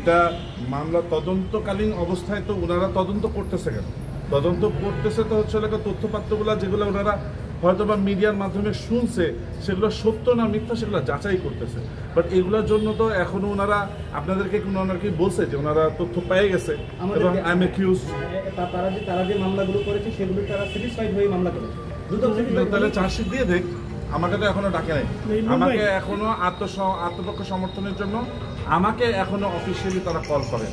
এটা মামলা তদন্তকালীন অবস্থায় তো ওনারা তদন্ত করতেছে কেন? তদন্ত করতেছে তো হচ্ছে তথ্যপাত্রগুলো যেগুলো ওনারা হয়তো বা মিডিয়ার মাধ্যমে শুনছে সেগুলো সত্য না মিথ্যা সেগুলো যাচাই করতেছে। বাট এগুলোর জন্য তো এখনো ওনারা আপনাদেরকে কি বলছে যে ওনারা তথ্য পেয়ে গেছে এবং আই এম অ্যাকিউজ। তারা যে মামলাগুলো করেছে সেগুলো তারা স্যাটিসফাইড হয়ে মামলা করেছে। তাহলে চার্জশিট দিয়ে দেখ। আমাকে তো এখনো ডাকে নাই, আমাকে এখনো আত্মপক্ষ সমর্থনের জন্য আমাকে এখনো অফিসিয়ালি তারা কল করে।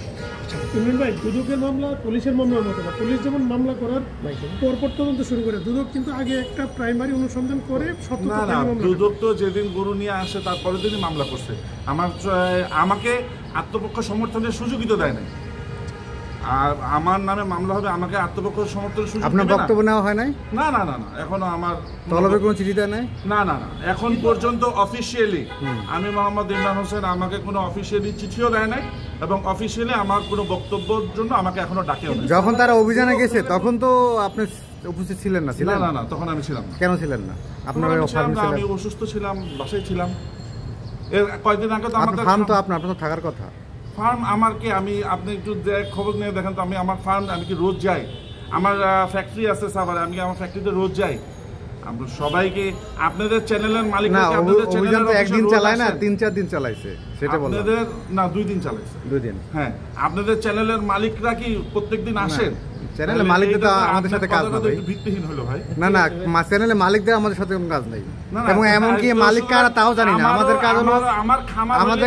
ইমরান ভাই, দুদকের মামলা পুলিশের মামলার মতো না। পুলিশ যেমন মামলা করার পরপর তদন্ত শুরু করে, দুদক কিন্তু আগে একটা প্রাইমারি অনুসন্ধান করে না না, দুদক তো যেদিন গরু নিয়ে আসে তারপরের দিনই মামলা করছে। আমাকে আত্মপক্ষ সমর্থনের সুযোগই তো দেয় নাই। আর আমার নামে মামলা হবে, আমাকে আত্মপক্ষ সমর্থনের সুযোগ আপনার বক্তব্য নেওয়া হয় নাই? না না না না, এখনো আমার তলবে কোনো চিঠি দেয় নাই? না না না, এখন পর্যন্ত অফিসিয়ালি আমি মোহাম্মদ ইমরান হোসেন আমাকে কোনো অফিসিয়ালি চিঠিও দেয় নাই এবং অফিসিয়ালি আমার কোনো বক্তব্যের জন্য আমাকে এখনো ডাকেও না। যখন তারা অভিযানে গেছে তখন তো আপনি উপস্থিত ছিলেন না? না না না, তখন আমি ছিলাম না। কেন ছিলেন না? আপনার আমি অসুস্থ ছিলাম, বাসায় ছিলাম। এর কয়েকদিন আগে তো আমাদের ফার্ম তো আপনার তো থাকার কথা। ফার্ম আমার কি, আপনি একটু খবর নিয়ে দেখেন তো, আমার ফার্ম আমি কি রোজ যাই? আমার ফ্যাক্টরি আছে সাভারে, আমি কি আমার ফ্যাক্টরিতে রোজ যাই? আমরা সবাইকে আপনাদের চ্যানেলের মালিক না, অভিযান তো একদিন চালায় না, 3-4 দিন চালাইছে, সেটা বললাম। আপনাদের না 2 দিন চালাইছে। 2 দিন? হ্যাঁ। আপনাদের চ্যানেলের মালিকরা কি প্রত্যেকদিন আসেন? চ্যানেলের মালিকদের তো আমাদের সাথে কাজ না ভাই। ভিত্তিহীন হলো ভাই। না না, চ্যানেলের মালিকদের আমাদের সাথে কোনো কাজ নাই, এবং এমনকি মালিক কারা তাও জানি না। আমাদের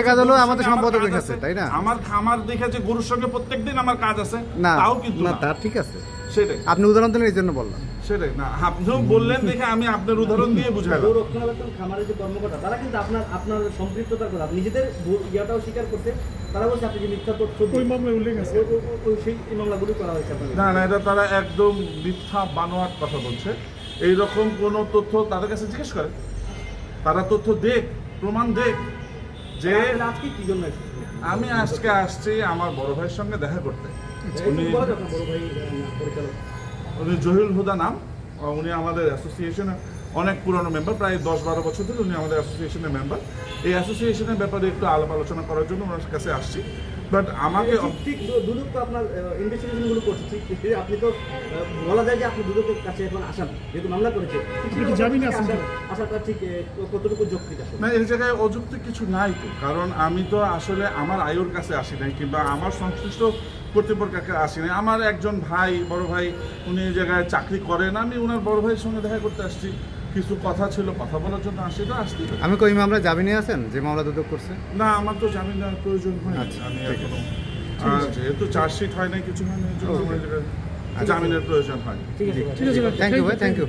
কাজ হলো আমাদের সম্পাদকের কাছে, তাই না? আমার খামার দেখে যে গরুর সঙ্গে প্রত্যেকদিন আমার কাজ আছে, না তাও কিন্তু না, তা ঠিক আছে, সেটাই আপনি উদাহরণ দিলেন এই জন্য বললাম। সেটাই না, আপনিও বললেন দেখে আমি আপনার উদাহরণ দিয়ে বুঝাইলাম। গরু রক্ষণাবেক্ষণ খামারের যে কর্মকর্তা তারা কিন্তু আপনার সম্পৃক্ততার কথা নিজেদের ইয়াটাও স্বীকার করছে। তারা বলছে আপনি যে মিথ্যা তথ্য ওই মামলায় উল্লেখ আছে, সেই মামলাগুলো করা হয়েছে। না না, এটা তারা একদম মিথ্যা বানোয়াট কথা বলছে। এইরকম কোনো তথ্য তাদের কাছে জিজ্ঞেস করে, তারা তথ্য দেখ, প্রমাণ দেখ। যে আজকে কি জন্য আমি আজকে আসছি আমার বড় ভাইয়ের সঙ্গে দেখা করতে। উনি জহিরুল হুদা নাম, উনি আমাদের অ্যাসোসিয়েশনের অনেক পুরনো মেম্বার, প্রায় 10-12 বছর ধরে উনি আমাদের অ্যাসোসিয়েশনের মেম্বার। এই অ্যাসোসিয়েশনের ব্যাপারে একটু আলাপ আলোচনা করার জন্য ওনার কাছে আসছি। বাট আমাকে ঠিক দুদক তো আপনার ইনভেস্টিগেশনগুলো করছে, ঠিক আপনি তো বলা যায় যে আপনি দুদকের কাছে এখন আসান, যেহেতু মামলা করেছে, আসাটা ঠিক কতটুকু যৌক্তিক? না, এই জায়গায় অযৌক্তিক কিছু নাই তো, কারণ আমি তো আসলে আমার আয়ুর কাছে আসি নাই কিংবা আমার সংশ্লিষ্ট কর্তৃপক্ষের আসি নাই। আমার একজন ভাই, বড় ভাই, উনি এই জায়গায় চাকরি করেন, আমি ওনার বড় ভাইয়ের সঙ্গে দেখা করতে আসছি। কিছু কথা ছিল, কথা বলার জন্য আসি, তো আসছি। আমি কই মামলা জামিনে আছেন যে মামলা দুদক করছে? না, আমার তো জামিন নেওয়ার প্রয়োজন হয় না। আমি এখনো যেহেতু চার্জশিট হয় নাই, কিছু হয় না, জামিনের প্রয়োজন হয়। থ্যাংক ইউ ভাই, থ্যাংক ইউ।